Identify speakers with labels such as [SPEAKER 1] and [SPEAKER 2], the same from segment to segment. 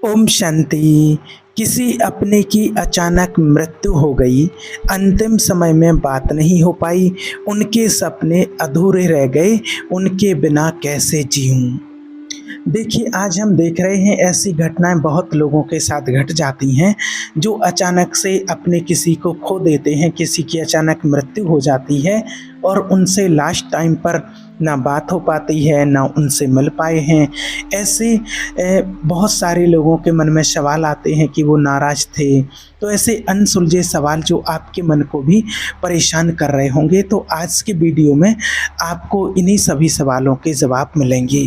[SPEAKER 1] ओम शांति। किसी अपने की अचानक मृत्यु हो गई। अंतिम समय में बात नहीं हो पाई। उनके सपने अधूरे रह गए। उनके बिना कैसे जीऊं। देखिए, आज हम देख रहे हैं ऐसी घटनाएं बहुत लोगों के साथ घट जाती हैं जो अचानक से अपने किसी को खो देते हैं। किसी की अचानक मृत्यु हो जाती है और उनसे लास्ट टाइम पर ना बात हो पाती है, ना उनसे मिल पाए हैं। ऐसे बहुत सारे लोगों के मन में सवाल आते हैं कि वो नाराज़ थे। तो ऐसे अनसुलझे सवाल जो आपके मन को भी परेशान कर रहे होंगे, तो आज के वीडियो में आपको इन्हीं सभी सवालों के जवाब मिलेंगे।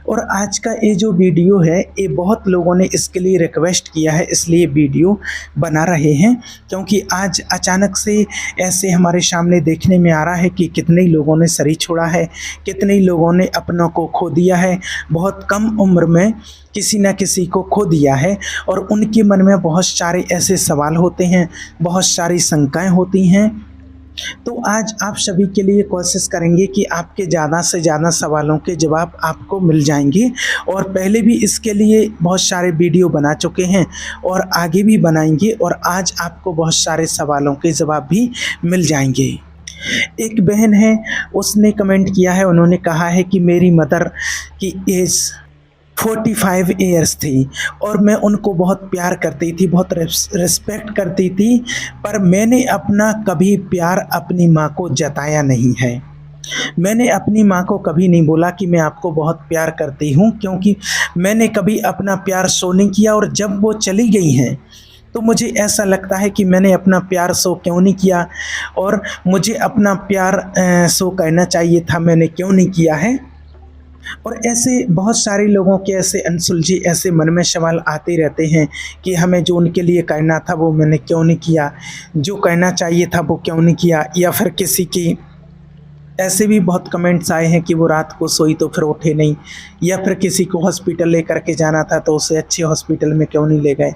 [SPEAKER 1] और आज का ये जो वीडियो है, ये बहुत लोगों ने इसके लिए रिक्वेस्ट किया है, इसलिए वीडियो बना रहे हैं। क्योंकि आज अचानक से ऐसे हमारे सामने देखने में आ रहा है कि कितने लोगों ने शरीर छोड़ा है, कितने लोगों ने अपनों को खो दिया है। बहुत कम उम्र में किसी न किसी को खो दिया है और उनके मन में बहुत सारे ऐसे सवाल होते हैं, बहुत सारी शंकाएं होती हैं। तो आज आप सभी के लिए कोशिश करेंगे कि आपके ज़्यादा से ज़्यादा सवालों के जवाब आपको मिल जाएंगे। और पहले भी इसके लिए बहुत सारे वीडियो बना चुके हैं और आगे भी बनाएंगे, और आज आपको बहुत सारे सवालों के जवाब भी मिल जाएंगे। एक बहन है, उसने कमेंट किया है, उन्होंने कहा है कि मेरी मदर की एज 45 ईयर्स थी और मैं उनको बहुत प्यार करती थी, बहुत रिस्पेक्ट करती थी, पर मैंने अपना कभी प्यार अपनी माँ को जताया नहीं है। मैंने अपनी माँ को कभी नहीं बोला कि मैं आपको बहुत प्यार करती हूँ, क्योंकि मैंने कभी अपना प्यार शो नहीं किया। और जब वो चली गई हैं तो मुझे ऐसा लगता है कि मैंने अपना प्यार शो क्यों नहीं किया, और मुझे अपना प्यार शो करना चाहिए था, मैंने क्यों नहीं किया है। और ऐसे बहुत सारे लोगों के ऐसे अनसुलझे ऐसे मन में सवाल आते रहते हैं कि हमें जो उनके लिए करना था वो मैंने क्यों नहीं किया, जो करना चाहिए था वो क्यों नहीं किया। या फिर किसी की ऐसे भी बहुत कमेंट्स आए हैं कि वो रात को सोई तो फिर उठे नहीं, या फिर किसी को हॉस्पिटल लेकर के जाना था तो उसे अच्छे हॉस्पिटल में क्यों नहीं ले गए।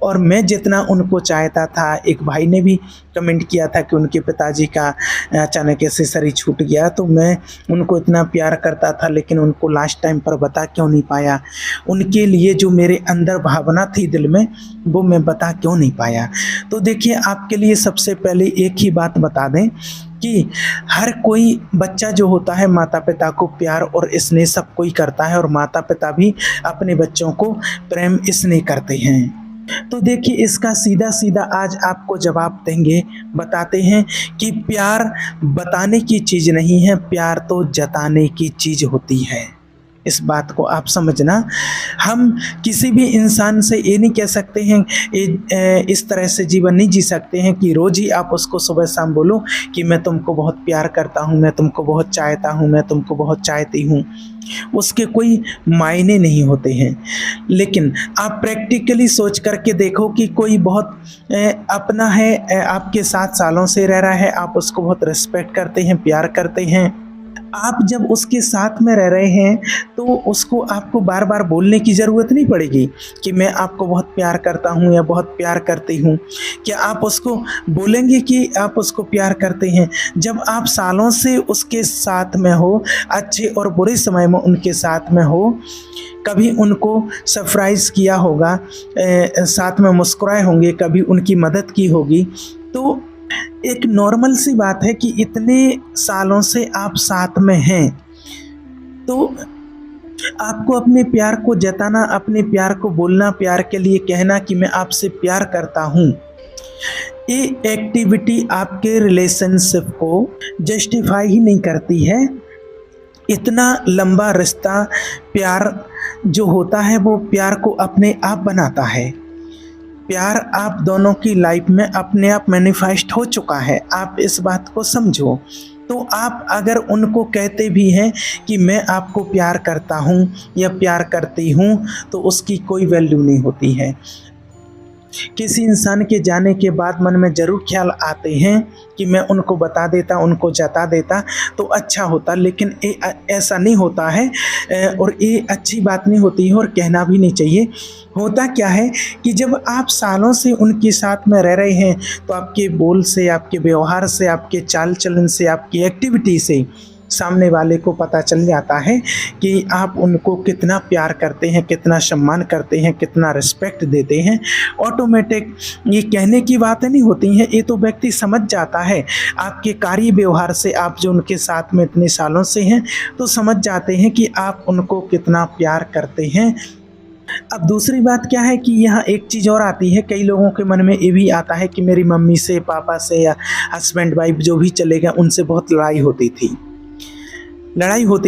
[SPEAKER 1] और मैं जितना उनको चाहता था, एक भाई ने भी कमेंट किया था कि उनके पिताजी का अचानक ऐसे शरीर छूट गया, तो मैं उनको इतना प्यार करता था लेकिन उनको लास्ट टाइम पर बता क्यों नहीं पाया। उनके लिए जो मेरे अंदर भावना थी दिल में, वो मैं बता क्यों नहीं पाया। तो देखिए, आपके लिए सबसे पहले एक ही बात बता दें कि हर कोई बच्चा जो होता है माता पिता को प्यार और स्नेह सब कोई करता है, और माता पिता भी अपने बच्चों को प्रेम स्नेह करते हैं। तो देखिए, इसका सीधा सीधा आज आपको जवाब देंगे, बताते हैं कि प्यार बताने की चीज़ नहीं है, प्यार तो जताने की चीज़ होती है। इस बात को आप समझना। हम किसी भी इंसान से ये नहीं कह सकते हैं, इस तरह से जीवन नहीं जी सकते हैं कि रोज़ ही आप उसको सुबह शाम बोलो कि मैं तुमको बहुत प्यार करता हूँ, मैं तुमको बहुत चाहता हूँ, मैं तुमको बहुत चाहती हूँ। उसके कोई मायने नहीं होते हैं। लेकिन आप प्रैक्टिकली सोच करके देखो कि कोई बहुत अपना है, आपके साथ सालों से रह रहा है, आप उसको बहुत रिस्पेक्ट करते हैं, प्यार करते हैं। आप जब उसके साथ में रह रहे हैं तो उसको आपको बार बार बोलने की ज़रूरत नहीं पड़ेगी कि मैं आपको बहुत प्यार करता हूँ या बहुत प्यार करती हूँ। क्या आप उसको बोलेंगे कि आप उसको प्यार करते हैं? जब आप सालों से उसके साथ में हो, अच्छे और बुरे समय में उनके साथ में हो, कभी उनको सरप्राइज़ किया होगा, साथ में मुस्कुराए होंगे, कभी उनकी मदद की होगी, तो एक नॉर्मल सी बात है कि इतने सालों से आप साथ में हैं, तो आपको अपने प्यार को जताना, अपने प्यार को बोलना, प्यार के लिए कहना कि मैं आपसे प्यार करता हूँ, ये एक्टिविटी आपके रिलेशनशिप को जस्टिफाई ही नहीं करती है। इतना लंबा रिश्ता, प्यार जो होता है वो प्यार को अपने आप बनाता है। प्यार आप दोनों की लाइफ में अपने आप मैनिफेस्ट हो चुका है, आप इस बात को समझो। तो आप अगर उनको कहते भी हैं कि मैं आपको प्यार करता हूँ या प्यार करती हूँ, तो उसकी कोई वैल्यू नहीं होती है। किसी इंसान के जाने के बाद मन में ज़रूर ख्याल आते हैं कि मैं उनको बता देता, उनको जता देता तो अच्छा होता, लेकिन ऐसा नहीं होता है, और ये अच्छी बात नहीं होती है और कहना भी नहीं चाहिए। होता क्या है कि जब आप सालों से उनके साथ में रह रहे हैं, तो आपके बोल से, आपके व्यवहार से, आपके चाल चलन से, आपकी एक्टिविटी से सामने वाले को पता चल जाता है कि आप उनको कितना प्यार करते हैं, कितना सम्मान करते हैं, कितना रिस्पेक्ट देते हैं। ऑटोमेटिक ये कहने की बातें नहीं होती हैं, ये तो व्यक्ति समझ जाता है आपके कार्य व्यवहार से। आप जो उनके साथ में इतने सालों से हैं तो समझ जाते हैं कि आप उनको कितना प्यार करते हैं। अब दूसरी बात क्या है कि यहाँ एक चीज़ और आती है, कई लोगों के मन में ये भी आता है कि मेरी मम्मी से, पापा से या हस्बैंड वाइफ जो भी चले गए उनसे बहुत लड़ाई होती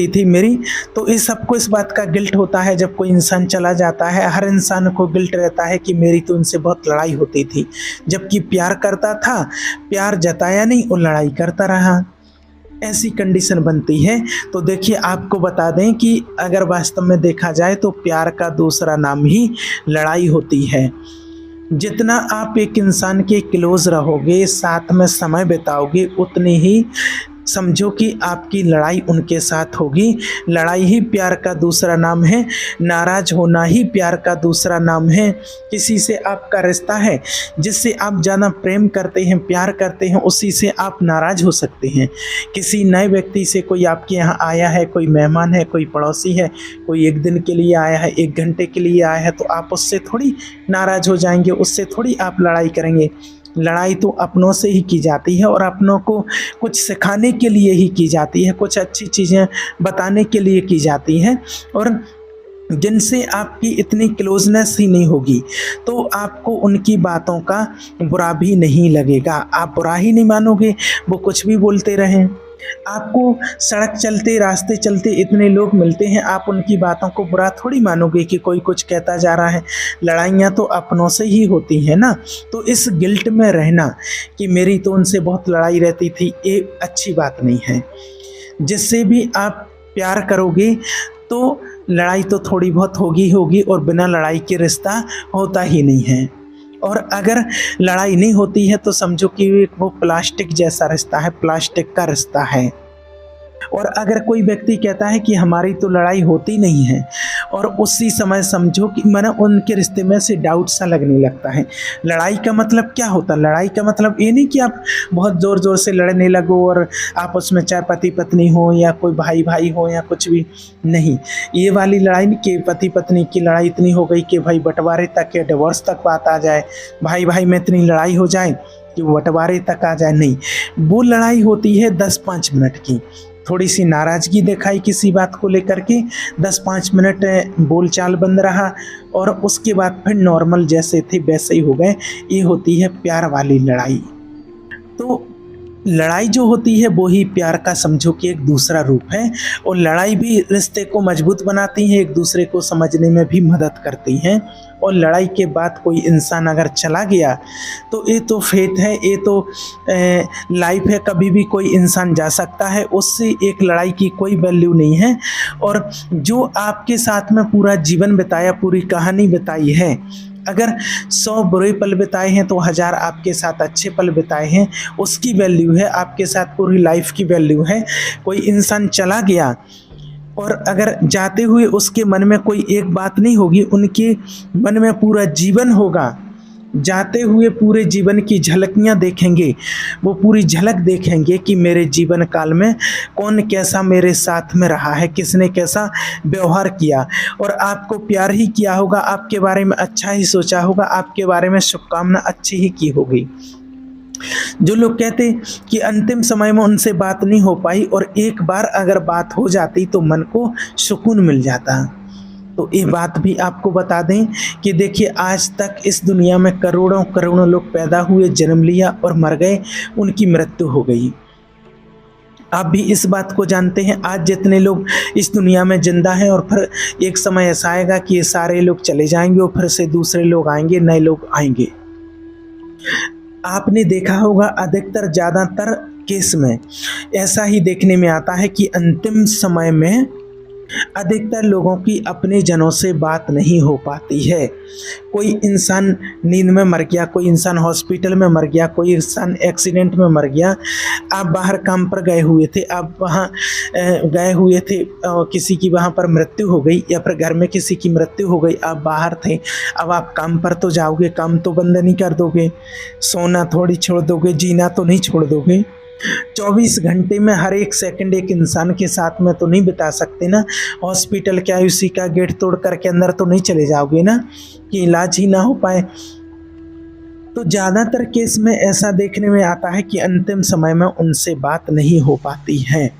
[SPEAKER 1] थी मेरी। तो इस सबको इस बात का गिल्ट होता है जब कोई इंसान चला जाता है। हर इंसान को गिल्ट रहता है कि मेरी तो उनसे बहुत लड़ाई होती थी, जबकि प्यार करता था, प्यार जताया नहीं और लड़ाई करता रहा। ऐसी कंडीशन बनती है। तो देखिए, आपको बता दें कि अगर वास्तव में देखा जाए तो प्यार का दूसरा नाम ही लड़ाई होती है। जितना आप एक इंसान के क्लोज रहोगे, साथ में समय बिताओगे, उतनी ही समझो कि आपकी लड़ाई उनके साथ होगी। लड़ाई ही प्यार का दूसरा नाम है, नाराज होना ही प्यार का दूसरा नाम है। किसी से आपका रिश्ता है जिससे आप ज़्यादा प्रेम करते हैं, प्यार करते हैं, उसी से आप नाराज हो सकते हैं। किसी नए व्यक्ति से कोई आपके यहाँ आया है, कोई मेहमान है, कोई पड़ोसी है, कोई एक दिन के लिए आया है, 1 घंटे के लिए आया है, तो आप उससे थोड़ी नाराज हो जाएंगे, उससे थोड़ी आप लड़ाई करेंगे। लड़ाई तो अपनों से ही की जाती है और अपनों को कुछ सिखाने के लिए ही की जाती है, कुछ अच्छी चीज़ें बताने के लिए की जाती हैं। और जिनसे आपकी इतनी क्लोजनेस ही नहीं होगी तो आपको उनकी बातों का बुरा भी नहीं लगेगा, आप बुरा ही नहीं मानोगे, वो कुछ भी बोलते रहें। आपको सड़क चलते, रास्ते चलते इतने लोग मिलते हैं, आप उनकी बातों को बुरा थोड़ी मानोगे कि कोई कुछ कहता जा रहा है। लड़ाइयाँ तो अपनों से ही होती हैं ना। तो इस गिल्ट में रहना कि मेरी तो उनसे बहुत लड़ाई रहती थी, ये अच्छी बात नहीं है। जिससे भी आप प्यार करोगे तो लड़ाई तो थोड़ी बहुत होगी और बिना लड़ाई के रिश्ता होता ही नहीं है। और अगर लड़ाई नहीं होती है तो समझो कि वो प्लास्टिक जैसा रिश्ता है, प्लास्टिक का रिश्ता है। और अगर कोई व्यक्ति कहता है कि हमारी तो लड़ाई होती नहीं है, और उसी समय समझो कि मैंने उनके रिश्ते में से डाउट सा लगने लगता है। लड़ाई का मतलब क्या होता है? लड़ाई का मतलब ये नहीं कि आप बहुत ज़ोर ज़ोर से लड़ने लगो और आपस में चाहे पति पत्नी हो या कोई भाई भाई हो या कुछ भी नहीं। ये वाली लड़ाई नहीं कि पति पत्नी की लड़ाई इतनी हो गई कि भाई बंटवारे तक या डिवोर्स तक बात आ जाए, भाई भाई में इतनी लड़ाई हो जाए कि बंटवारे तक आ जाए, नहीं। वो लड़ाई होती है 10-5 मिनट की। थोड़ी सी नाराज़गी दिखाई किसी बात को लेकर के, 10-5 मिनट बोलचाल बंद रहा और उसके बाद फिर नॉर्मल जैसे थे वैसे ही हो गए। ये होती है प्यार वाली लड़ाई। तो लड़ाई जो होती है वो ही प्यार का समझो कि एक दूसरा रूप है। और लड़ाई भी रिश्ते को मजबूत बनाती है, एक दूसरे को समझने में भी मदद करती हैं। और लड़ाई के बाद कोई इंसान अगर चला गया तो ये तो फेट है, ये तो लाइफ है, कभी भी कोई इंसान जा सकता है, उससे एक लड़ाई की कोई वैल्यू नहीं है। और जो आपके साथ में पूरा जीवन बिताया, पूरी कहानी बिताई है, अगर 100 बुरे पल बिताए हैं तो 1000 आपके साथ अच्छे पल बिताए हैं, उसकी वैल्यू है, आपके साथ पूरी लाइफ की वैल्यू है। कोई इंसान चला गया और अगर जाते हुए उसके मन में कोई एक बात नहीं होगी, उनके मन में पूरा जीवन होगा। जाते हुए पूरे जीवन की झलकियाँ देखेंगे, वो पूरी झलक देखेंगे कि मेरे जीवन काल में कौन कैसा मेरे साथ में रहा है, किसने कैसा व्यवहार किया। और आपको प्यार ही किया होगा, आपके बारे में अच्छा ही सोचा होगा, आपके बारे में शुभकामना अच्छी ही की होगी। जो लोग कहते कि अंतिम समय में उनसे बात नहीं हो पाई और एक बार अगर बात हो जाती तो मन को सुकून मिल जाता। तो ये बात भी आपको बता दें कि देखिए, आज तक इस दुनिया में करोड़ों करोड़ों लोग पैदा हुए, जन्म लिया और मर गए, उनकी मृत्यु हो गई। आप भी इस बात को जानते हैं, आज जितने लोग इस दुनिया में जिंदा हैं और फिर एक समय ऐसा आएगा कि ये सारे लोग चले जाएंगे और फिर से दूसरे लोग आएंगे, नए लोग आएंगे। आपने देखा होगा अधिकतर ज़्यादातर केस में ऐसा ही देखने में आता है कि अंतिम समय में अधिकतर लोगों की अपने जनों से बात नहीं हो पाती है। कोई इंसान नींद में मर गया, कोई इंसान हॉस्पिटल में मर गया, कोई इंसान एक्सीडेंट में मर गया। आप बाहर काम पर गए हुए थे, आप वहाँ गए हुए थे, किसी की वहाँ पर मृत्यु हो गई या फिर घर में किसी की मृत्यु हो गई, आप बाहर थे। अब आप काम पर तो जाओगे, काम तो बंद नहीं कर दोगे, सोना थोड़ी छोड़ दोगे, जीना तो नहीं छोड़ दोगे। 24 घंटे में हर एक सेकंड एक इंसान के साथ में तो नहीं बिता सकते ना। हॉस्पिटल क्या उसी का गेट तोड़ करके अंदर तो नहीं चले जाओगे ना कि इलाज ही ना हो पाए। तो ज़्यादातर केस में ऐसा देखने में आता है कि अंतिम समय में उनसे बात नहीं हो पाती है।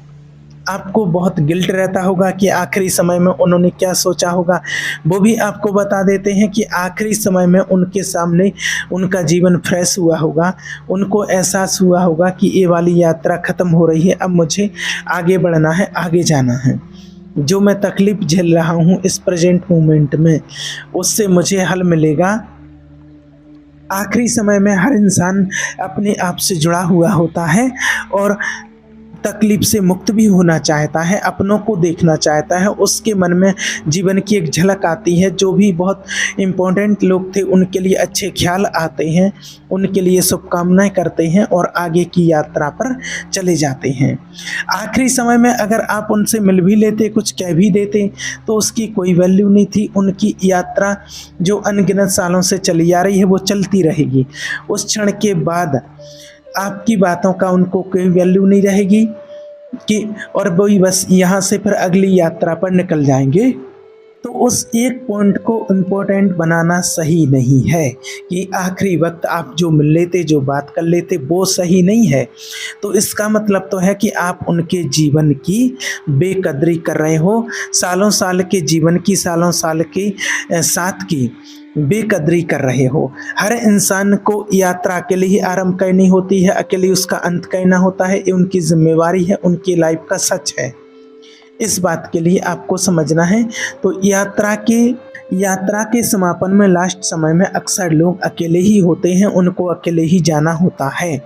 [SPEAKER 1] आपको बहुत गिल्ट रहता होगा कि आखिरी समय में उन्होंने क्या सोचा होगा। वो भी आपको बता देते हैं कि आखिरी समय में उनके सामने उनका जीवन फ्रेश हुआ होगा, उनको एहसास हुआ होगा कि ये वाली यात्रा ख़त्म हो रही है, अब मुझे आगे बढ़ना है, आगे जाना है। जो मैं तकलीफ़ झेल रहा हूँ इस प्रेजेंट मोमेंट में, उससे मुझे हल मिलेगा। आखिरी समय में हर इंसान अपने आप से जुड़ा हुआ होता है और तकलीफ से मुक्त भी होना चाहता है, अपनों को देखना चाहता है। उसके मन में जीवन की एक झलक आती है। जो भी बहुत इम्पोर्टेंट लोग थे उनके लिए अच्छे ख्याल आते हैं, उनके लिए शुभकामनाएं करते हैं और आगे की यात्रा पर चले जाते हैं। आखिरी समय में अगर आप उनसे मिल भी लेते, कुछ कह भी देते, तो उसकी कोई वैल्यू नहीं थी। उनकी यात्रा जो अनगिनत सालों से चली आ रही है वो चलती रहेगी। उस क्षण के बाद आपकी बातों का उनको कोई वैल्यू नहीं रहेगी कि और वही बस यहाँ से फिर अगली यात्रा पर निकल जाएंगे। तो उस एक पॉइंट को इम्पोर्टेंट बनाना सही नहीं है कि आखिरी वक्त आप जो मिल लेते, जो बात कर लेते, वो सही नहीं है। तो इसका मतलब तो है कि आप उनके जीवन की बेकदरी कर रहे हो, सालों साल के जीवन की, सालों साल के साथ की बेकदरी कर रहे हो। हर इंसान को यात्रा अकेले ही आरंभ करनी होती है, अकेले उसका अंत करना होता है। ये उनकी जिम्मेवारी है, उनकी लाइफ का सच है। इस बात के लिए आपको समझना है। तो यात्रा के समापन में लास्ट समय में अक्सर लोग अकेले ही होते हैं, उनको अकेले ही जाना होता है।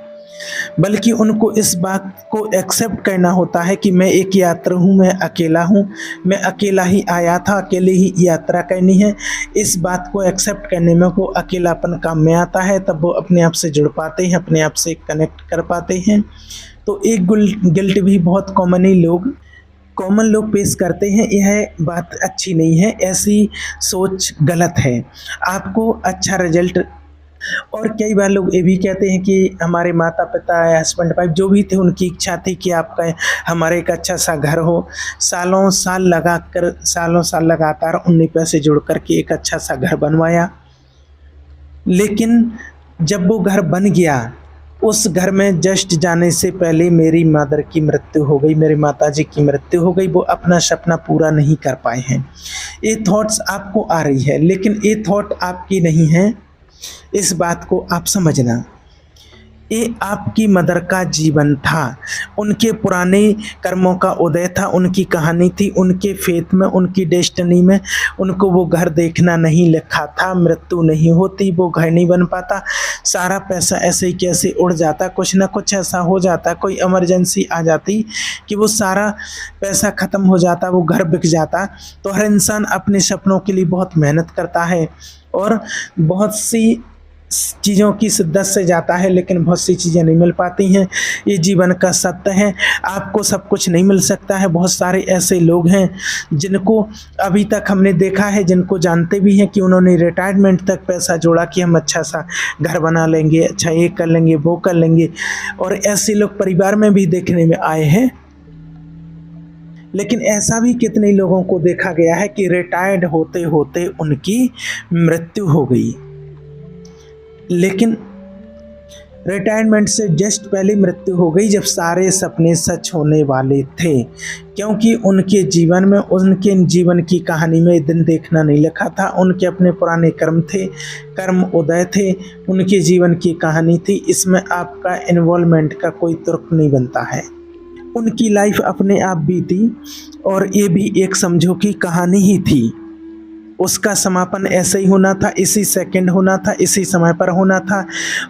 [SPEAKER 1] बल्कि उनको इस बात को एक्सेप्ट करना होता है कि मैं एक यात्री हूँ, मैं अकेला हूँ, मैं अकेला ही आया था, अकेले ही यात्रा करनी है। इस बात को एक्सेप्ट करने में वो अकेलापन काम में आता है, तब वो अपने आप से जुड़ पाते हैं, अपने आप से कनेक्ट कर पाते हैं। तो एक गिल्ट भी बहुत कॉमन लोग पेश करते हैं। यह बात अच्छी नहीं है, ऐसी सोच गलत है। आपको अच्छा रिजल्ट, और कई बार लोग ये भी कहते हैं कि हमारे माता पिता या हस्बैंड वाइफ जो भी थे उनकी इच्छा थी कि आपका हमारे एक अच्छा सा घर हो। सालों साल लगातार उन्हीं पैसे जोड़ करके एक अच्छा सा घर बनवाया, लेकिन जब वो घर बन गया, उस घर में जस्ट जाने से पहले मेरी मदर की मृत्यु हो गई, मेरी माताजी की मृत्यु हो गई। वो अपना सपना पूरा नहीं कर पाए हैं। ये थॉट्स आपको आ रही है, लेकिन ये थॉट आपकी नहीं है। इस बात को आप समझना। ये आपकी मदर का जीवन था, उनके पुराने कर्मों का उदय था, उनकी कहानी थी, उनके फेथ में, उनकी डेस्टिनी में उनको वो घर देखना नहीं लिखा था। मृत्यु नहीं होती, वो घर नहीं बन पाता, सारा पैसा ऐसे ही कैसे उड़ जाता, कुछ ना कुछ ऐसा हो जाता, कोई इमरजेंसी आ जाती कि वो सारा पैसा ख़त्म हो जाता, वो घर बिक जाता। तो हर इंसान अपने सपनों के लिए बहुत मेहनत करता है और बहुत सी चीज़ों की शिद्दत से जाता है, लेकिन बहुत सी चीज़ें नहीं मिल पाती हैं। ये जीवन का सत्य है। आपको सब कुछ नहीं मिल सकता है। बहुत सारे ऐसे लोग हैं जिनको अभी तक हमने देखा है, जिनको जानते भी हैं कि उन्होंने रिटायरमेंट तक पैसा जोड़ा कि हम अच्छा सा घर बना लेंगे, अच्छा ये कर लेंगे, वो कर लेंगे, और ऐसे लोग परिवार में भी देखने में आए हैं। लेकिन ऐसा भी कितने लोगों को देखा गया है कि रिटायर्ड होते होते उनकी मृत्यु हो गई, लेकिन रिटायरमेंट से जस्ट पहले मृत्यु हो गई जब सारे सपने सच होने वाले थे, क्योंकि उनके जीवन में, उनके जीवन की कहानी में दिन देखना नहीं लिखा था। उनके अपने पुराने कर्म थे, कर्म उदय थे, उनके जीवन की कहानी थी। इसमें आपका इन्वॉल्वमेंट का कोई तुर्क नहीं बनता है। उनकी लाइफ अपने आप बीती और ये भी एक समझो की कहानी ही थी। उसका समापन ऐसे ही होना था, इसी सेकंड होना था, इसी समय पर होना था।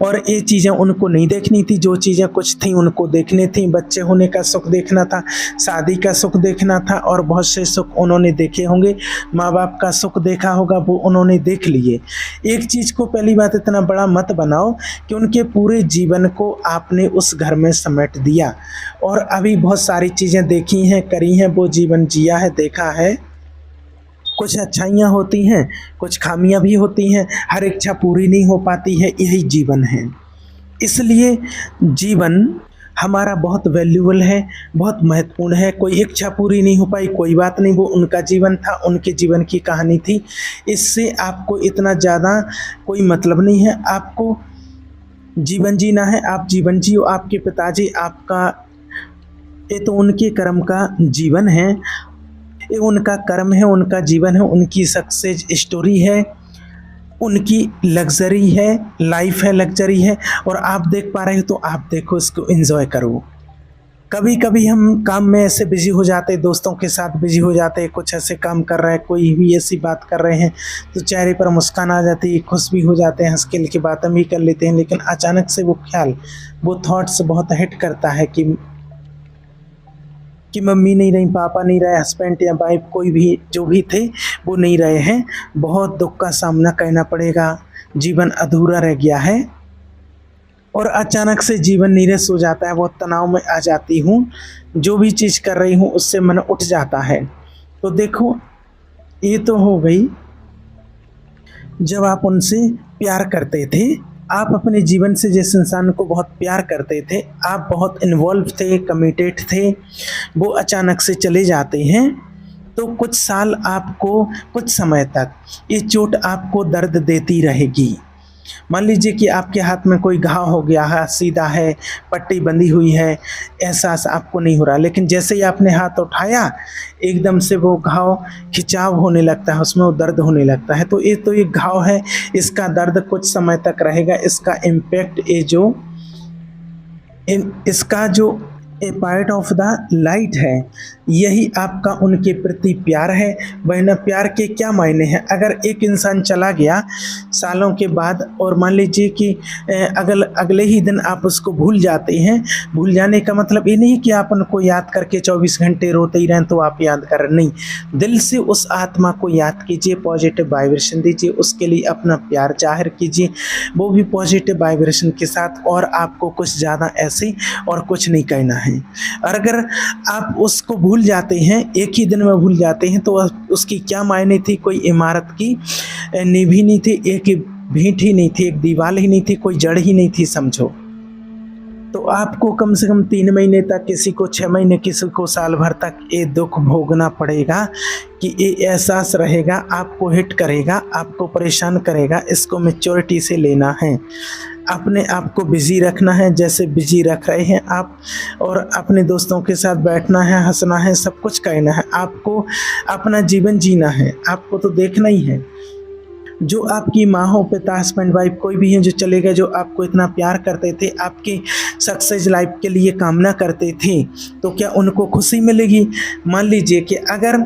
[SPEAKER 1] और ये चीज़ें उनको नहीं देखनी थी। जो चीज़ें कुछ थी उनको देखनी थी। बच्चे होने का सुख देखना था, शादी का सुख देखना था, और बहुत से सुख उन्होंने देखे होंगे। माँ बाप का सुख देखा होगा, वो उन्होंने देख लिए। एक चीज़ को पहली बात इतना बड़ा मत बनाओ कि उनके पूरे जीवन को आपने उस घर में समेट दिया, और अभी बहुत सारी चीज़ें देखी हैं, करी हैं, वो जीवन जिया है, देखा है। कुछ अच्छाइयाँ होती हैं, कुछ खामियां भी होती हैं, हर इच्छा पूरी नहीं हो पाती है, यही जीवन है। इसलिए जीवन हमारा बहुत वैल्यूबल है, बहुत महत्वपूर्ण है। कोई इच्छा पूरी नहीं हो पाई, कोई बात नहीं, वो उनका जीवन था, उनके जीवन की कहानी थी। इससे आपको इतना ज़्यादा कोई मतलब नहीं है। आपको जीवन जीना है, आप जीवन जियो। आपके पिताजी आपका, ये तो उनके कर्म का जीवन है, ये उनका कर्म है, उनका जीवन है, उनकी सक्सेस स्टोरी है, उनकी लग्जरी है, लाइफ है, लग्जरी है। और आप देख पा रहे हो तो आप देखो, इसको एंजॉय करो। कभी कभी हम काम में ऐसे बिजी हो जाते हैं, दोस्तों के साथ बिजी हो जाते हैं, कुछ ऐसे काम कर रहे हैं, कोई भी ऐसी बात कर रहे हैं तो चेहरे पर मुस्कान आ जाती है, खुश भी हो जाते हैं, हंस खेल की बातें भी कर लेते हैं। लेकिन अचानक से वो ख्याल, वो थॉट्स बहुत हिट करता है कि मम्मी नहीं रही, पापा नहीं रहे, हस्बैंड या वाइफ कोई भी जो भी थे वो नहीं रहे हैं। बहुत दुख का सामना करना पड़ेगा, जीवन अधूरा रह गया है। और अचानक से जीवन नीरस हो जाता है, बहुत तनाव में आ जाती हूँ, जो भी चीज़ कर रही हूँ उससे मन उठ जाता है। तो देखो, ये तो हो गई जब आप उनसे प्यार करते थे, आप अपने जीवन से जिस इंसान को बहुत प्यार करते थे, आप बहुत इन्वॉल्व थे, कमिटेड थे, वो अचानक से चले जाते हैं। तो कुछ साल आपको, कुछ समय तक ये चोट आपको दर्द देती रहेगी। मान लीजिए कि आपके हाथ में कोई घाव हो गया है, सीधा है, पट्टी बंधी हुई है, एहसास आपको नहीं हो रहा, लेकिन जैसे ही आपने हाथ उठाया एकदम से वो घाव खिंचाव होने लगता है, उसमें वो दर्द होने लगता है। तो ये घाव है, इसका दर्द कुछ समय तक रहेगा, इसका इम्पैक्ट इसका जो ए पार्ट ऑफ द लाइट है, यही आपका उनके प्रति प्यार है। वरना प्यार के क्या मायने हैं? अगर एक इंसान चला गया सालों के बाद और मान लीजिए कि अगले ही दिन आप उसको भूल जाते हैं, भूल जाने का मतलब ये नहीं कि आप उनको याद करके 24 घंटे रोते ही रहें तो आप याद कर रहे, नहीं, दिल से उस आत्मा को याद कीजिए, पॉजिटिव वाइब्रेशन दीजिए, उसके लिए अपना प्यार जाहिर कीजिए, वो भी पॉजिटिव वाइब्रेशन के साथ। और आपको कुछ ज़्यादा ऐसे और कुछ नहीं कहना है। और अगर आप उसको भूल जाते हैं, एक ही दिन में भूल जाते हैं, तो उसकी क्या मायने थी? कोई इमारत की नींव ही नहीं थी, एक भींट ही नहीं थी, एक दीवार ही नहीं थी, कोई जड़ ही नहीं थी, समझो। तो आपको कम से कम 3 महीने तक, किसी को 6 महीने, किसी को साल भर तक ये दुख भोगना पड़ेगा कि ये एहसास रहेगा, आपको हिट करेगा, आपको परेशान करेगा। इसको मैच्योरिटी से लेना है, अपने आप को बिजी रखना है जैसे बिजी रख रहे हैं आप, और अपने दोस्तों के साथ बैठना है, हंसना है, सब कुछ करना है। आपको अपना जीवन जीना है, आपको तो देखना ही है। जो आपकी माँ हो, पिता, हस्बैंड, वाइफ, कोई भी है जो चले गए, जो आपको इतना प्यार करते थे, आपके सक्सेस लाइफ के लिए कामना करते थे, तो क्या उनको खुशी मिलेगी? मान लीजिए कि अगर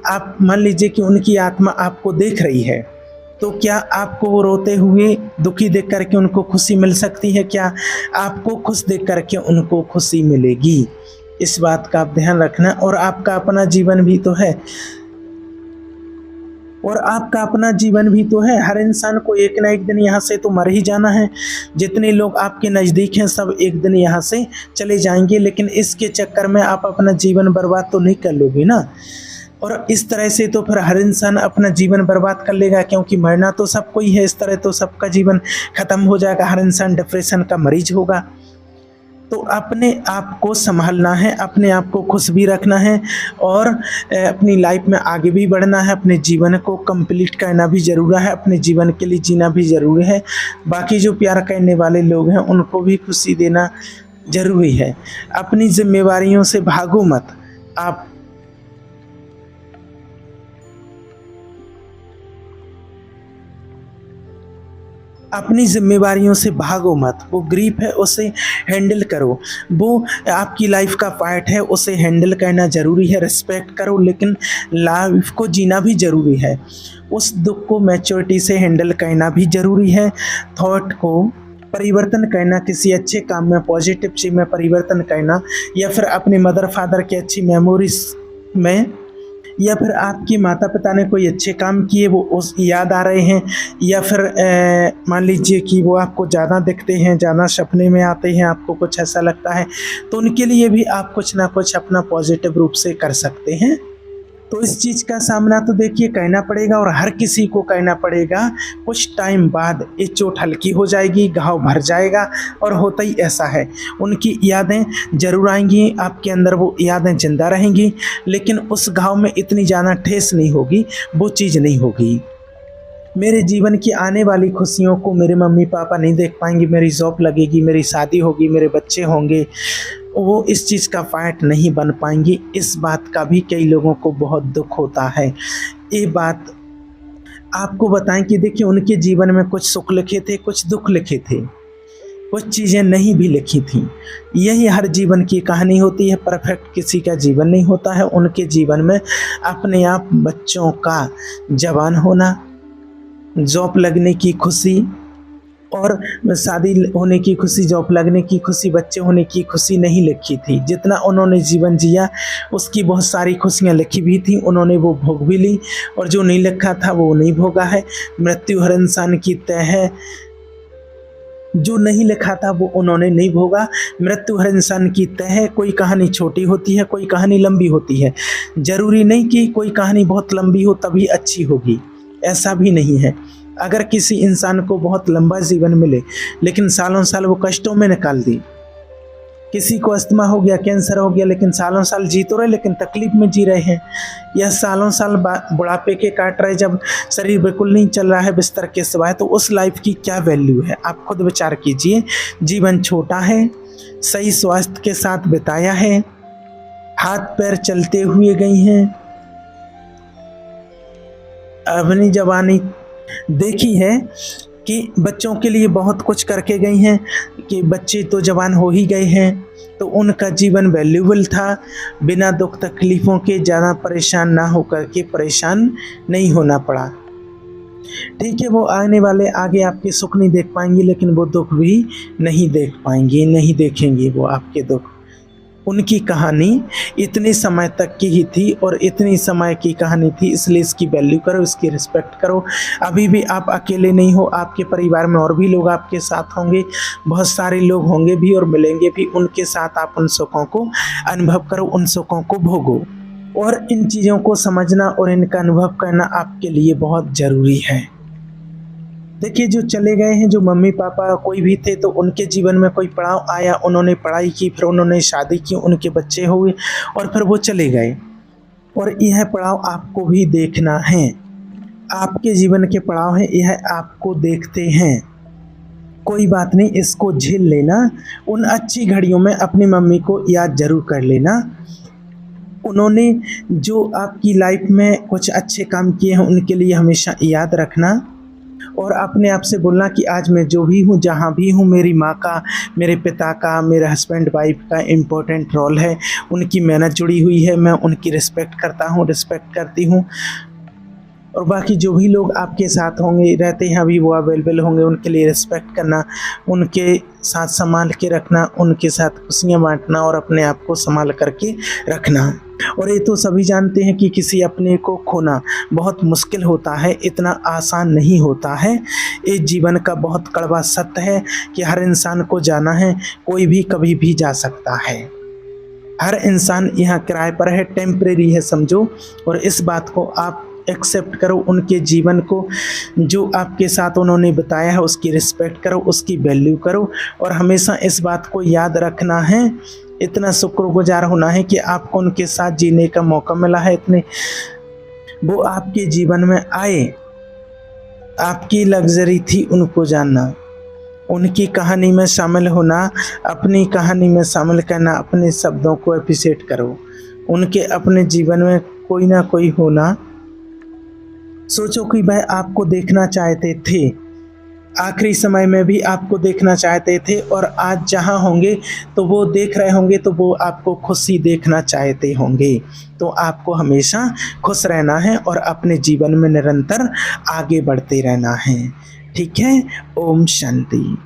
[SPEAKER 1] आप मान लीजिए कि उनकी आत्मा आपको देख रही है, तो क्या आपको वो रोते हुए दुखी देख करके उनको खुशी मिल सकती है? क्या आपको खुश देख करके उनको खुशी मिलेगी? इस बात का आप ध्यान रखना। और आपका अपना जीवन भी तो है, हर इंसान को एक ना एक दिन यहाँ से तो मर ही जाना है। जितने लोग आपके नज़दीक हैं सब एक दिन यहाँ से चले जाएंगे, लेकिन इसके चक्कर में आप अपना जीवन बर्बाद तो नहीं कर लोगे ना। और इस तरह से तो फिर हर इंसान अपना जीवन बर्बाद कर लेगा, क्योंकि मरना तो सबको ही है। इस तरह तो सबका जीवन ख़त्म हो जाएगा, हर इंसान डिप्रेशन का मरीज होगा। तो अपने आप को संभालना है, अपने आप को खुश भी रखना है, और अपनी लाइफ में आगे भी बढ़ना है। अपने जीवन को कंप्लीट करना भी ज़रूरी है, अपने जीवन के लिए जीना भी ज़रूरी है। बाकी जो प्यार करने वाले लोग हैं उनको भी खुशी देना ज़रूरी है। अपनी जिम्मेवारियों से भागो मत। आप अपनी जिम्मेवारियों से भागो मत। वो ग्रीफ है, उसे हैंडल करो, वो आपकी लाइफ का पार्ट है, उसे हैंडल करना ज़रूरी है। रिस्पेक्ट करो, लेकिन लाइफ को जीना भी ज़रूरी है। उस दुख को मैच्योरिटी से हैंडल करना भी ज़रूरी है। थॉट को परिवर्तन करना, किसी अच्छे काम में, पॉजिटिव चीज़ में परिवर्तन करना, या फिर अपने मदर फादर की अच्छी मेमोरीज में, या फिर आपके माता पिता ने कोई अच्छे काम किए वो उस याद आ रहे हैं, या फिर मान लीजिए कि वो आपको ज़्यादा दिखते हैं, ज़्यादा सपने में आते हैं, आपको कुछ ऐसा लगता है, तो उनके लिए भी आप कुछ ना कुछ अपना पॉजिटिव रूप से कर सकते हैं। तो इस चीज़ का सामना तो देखिए करना पड़ेगा और हर किसी को करना पड़ेगा। कुछ टाइम बाद ये चोट हल्की हो जाएगी, घाव भर जाएगा और होता ही ऐसा है। उनकी यादें ज़रूर आएंगी, आपके अंदर वो यादें ज़िंदा रहेंगी, लेकिन उस घाव में इतनी ज़्यादा ठेस नहीं होगी, वो चीज़ नहीं होगी। मेरे जीवन की आने वाली खुशियों को मेरे मम्मी पापा नहीं देख पाएंगे, मेरी जॉब लगेगी, मेरी शादी होगी, मेरे बच्चे होंगे, वो इस चीज़ का पार्ट नहीं बन पाएंगी। इस बात का भी कई लोगों को बहुत दुख होता है। ये बात आपको बताएं कि देखिए उनके जीवन में कुछ सुख लिखे थे, कुछ दुख लिखे थे, कुछ चीज़ें नहीं भी लिखी थी। यही हर जीवन की कहानी होती है, परफेक्ट किसी का जीवन नहीं होता है। उनके जीवन में अपने आप बच्चों का जवान होना, जॉब लगने की खुशी और शादी होने की खुशी, जॉब लगने की खुशी, बच्चे होने की खुशी नहीं लिखी थी। जितना उन्होंने जीवन जिया उसकी बहुत सारी खुशियाँ लिखी भी थी, उन्होंने वो भोग भी ली, और जो नहीं लिखा था वो नहीं भोगा है। मृत्यु हर इंसान की तय है, जो नहीं लिखा था वो उन्होंने नहीं भोगा। मृत्यु हर इंसान की तय है। कोई कहानी छोटी होती है, कोई कहानी लंबी होती है। ज़रूरी नहीं कि कोई कहानी बहुत लंबी हो तभी अच्छी होगी, ऐसा भी नहीं है। अगर किसी इंसान को बहुत लंबा जीवन मिले लेकिन सालों साल वो कष्टों में निकाल दी, किसी को अस्थमा हो गया, कैंसर हो गया, लेकिन सालों साल जी तो रहे लेकिन तकलीफ में जी रहे हैं, या सालों साल बुढ़ापे के काट रहे जब शरीर बिल्कुल नहीं चल रहा है बिस्तर के सिवाय, तो उस लाइफ की क्या वैल्यू है? आप खुद विचार कीजिए। जीवन छोटा है, सही स्वास्थ्य के साथ बिताया है, हाथ पैर चलते हुए गई हैं, अपनी जवानी देखी है कि बच्चों के लिए बहुत कुछ करके गई हैं, कि बच्चे तो जवान हो ही गए हैं, तो उनका जीवन वैल्यूबल था। बिना दुख तकलीफ़ों के ज़्यादा परेशान ना होकर के परेशान नहीं होना पड़ा। ठीक है, वो आने वाले आगे आपके सुख नहीं देख पाएंगी, लेकिन वो दुख भी नहीं देख पाएंगी, नहीं देखेंगी वो आपके दुख। उनकी कहानी इतने समय तक की ही थी और इतनी समय की कहानी थी, इसलिए इसकी वैल्यू करो, इसकी रिस्पेक्ट करो। अभी भी आप अकेले नहीं हो, आपके परिवार में और भी लोग आपके साथ होंगे, बहुत सारे लोग होंगे भी और मिलेंगे भी। उनके साथ आप उन सुखों को अनुभव करो, उन सुखों को भोगो, और इन चीज़ों को समझना और इनका अनुभव करना आपके लिए बहुत ज़रूरी है। देखिए, जो चले गए हैं, जो मम्मी पापा कोई भी थे, तो उनके जीवन में कोई पड़ाव आया, उन्होंने पढ़ाई की, फिर उन्होंने शादी की, उनके बच्चे हुए और फिर वो चले गए। और यह पड़ाव आपको भी देखना है, आपके जीवन के पड़ाव हैं, यह आपको देखते हैं। कोई बात नहीं, इसको झेल लेना। उन अच्छी घड़ियों में अपनी मम्मी को याद ज़रूर कर लेना। उन्होंने जो आपकी लाइफ में कुछ अच्छे काम किए हैं उनके लिए हमेशा याद रखना, और अपने आप से बोलना कि आज मैं जो भी हूँ, जहाँ भी हूँ, मेरी माँ का, मेरे पिता का, मेरे हस्बैंड वाइफ का इम्पोर्टेंट रोल है, उनकी मेहनत जुड़ी हुई है, मैं उनकी रिस्पेक्ट करता हूँ, रिस्पेक्ट करती हूँ। और बाकी जो भी लोग आपके साथ होंगे, रहते हैं अभी, वो अवेलेबल होंगे, उनके लिए रिस्पेक्ट करना, उनके साथ संभाल के रखना, उनके साथ खुशियाँ बांटना और अपने आप को संभाल करके रखना। और ये तो सभी जानते हैं कि किसी अपने को खोना बहुत मुश्किल होता है, इतना आसान नहीं होता है। इस जीवन का बहुत कड़वा सत्य है कि हर इंसान को जाना है, कोई भी कभी भी जा सकता है। हर इंसान यहाँ किराए पर है, टेम्परेरी है समझो, और इस बात को आप एक्सेप्ट करो। उनके जीवन को जो आपके साथ उन्होंने बताया है उसकी रिस्पेक्ट करो, उसकी वैल्यू करो, और हमेशा इस बात को याद रखना है, इतना शुक्रगुजार होना है कि आपको उनके साथ जीने का मौका मिला है, इतने वो आपके जीवन में आए, आपकी लग्जरी थी उनको जानना, उनकी कहानी में शामिल होना, अपनी कहानी में शामिल करना, अपने शब्दों को एप्रिशिएट करो, उनके अपने जीवन में कोई ना कोई होना। सोचो कि वह आपको देखना चाहते थे, आखिरी समय में भी आपको देखना चाहते थे, और आज जहाँ होंगे तो वो देख रहे होंगे, तो वो आपको खुशी देखना चाहते होंगे। तो आपको हमेशा खुश रहना है और अपने जीवन में निरंतर आगे बढ़ते रहना है। ठीक है, ओम शांति।